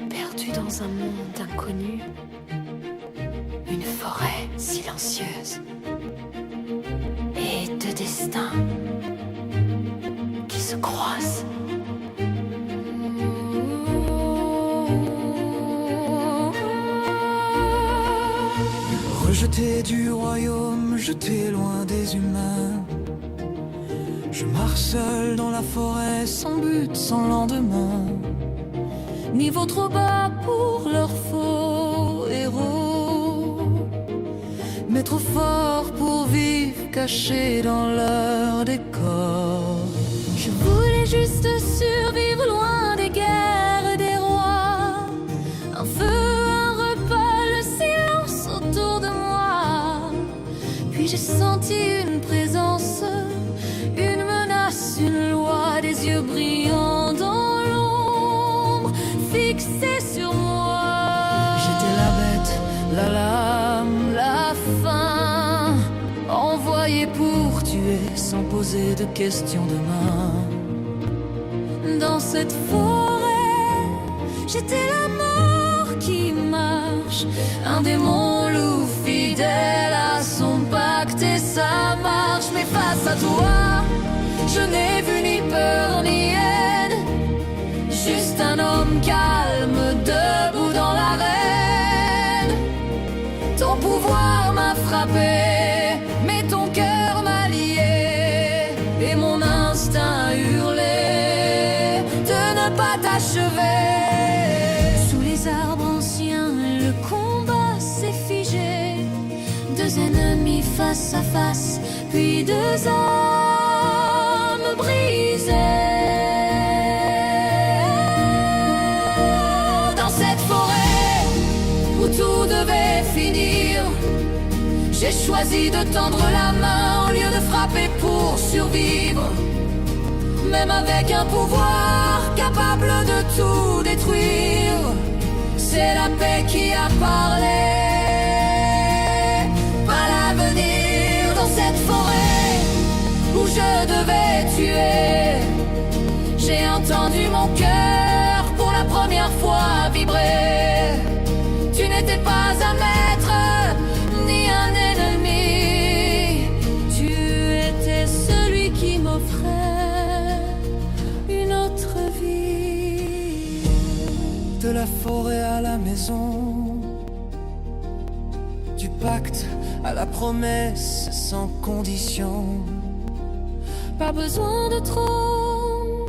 Perdu dans un monde inconnu, une forêt silencieuse et deux destins qui se croisent. Rejeté du royaume, jeté loin des humains, je marche seul dans la forêt, sans but, sans lendemain. Niveau trop bas pour leurs faux héros, mais trop fort pour vivre cachés dans leur décor. Je voulais juste survivre loin des guerres et des rois. Un feu, un repas, le silence autour de moi. Puis j'ai senti une présence, une menace, une loi, des yeux brillants dans l'ombre, fixés sur moi. J'étais la bête, la lame, la faim, envoyée pour tuer sans poser de questions de main. Dans cette forêt, j'étais la mort qui marche, un démon loup fidèle à son pacte et sa marche. Mais face à toi, je n'ai vu ni peur ni haine, juste un homme calme debout dans l'arène. Ton pouvoir m'a frappé, mais ton cœur m'a lié, et mon instinct hurlait de ne pas t'achever. Sous les arbres anciens, le combat s'est figé, deux ennemis face à face, puis deux âmes brisées. Dans cette forêt où tout devait finir, j'ai choisi de tendre la main au lieu de frapper pour survivre. Même avec un pouvoir capable de tout détruire, c'est la paix qui a parlé, pas l'avenir. Dans cette forêt où je devais tuer, j'ai entendu mon cœur pour la première fois vibrer. Tu n'étais pas un maître ni un ennemi, tu étais celui qui m'offrait une autre vie. De la forêt à la maison, du pacte à la promesse sans condition. Pas besoin de trône,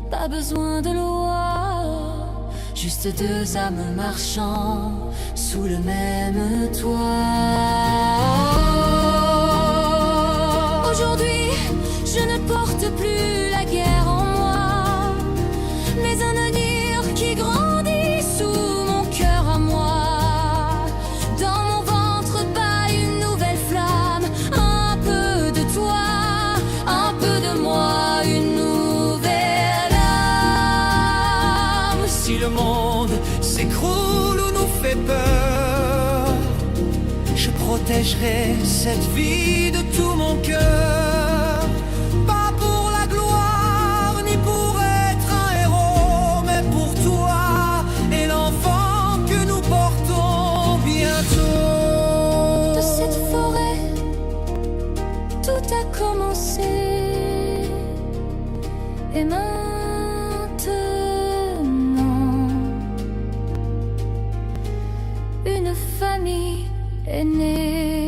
pas besoin de loi, juste deux âmes marchant sous le même toit. Aujourd'hui, je ne porte plus la guerre en moi, mais un avenir qui grandit sous mon cœur à moi. Dans mon ventre bat une nouvelle flamme, un peu de toi, un peu de moi, une nouvelle âme. Si le monde s'écroule ou nous fait peur, je protégerai cette vie de tout mon cœur. Pas pour la gloire ni pour être un héros, mais pour toi et l'enfant que nous portons bientôt. De cette forêt, tout a commencé, et maintenant une famille est née.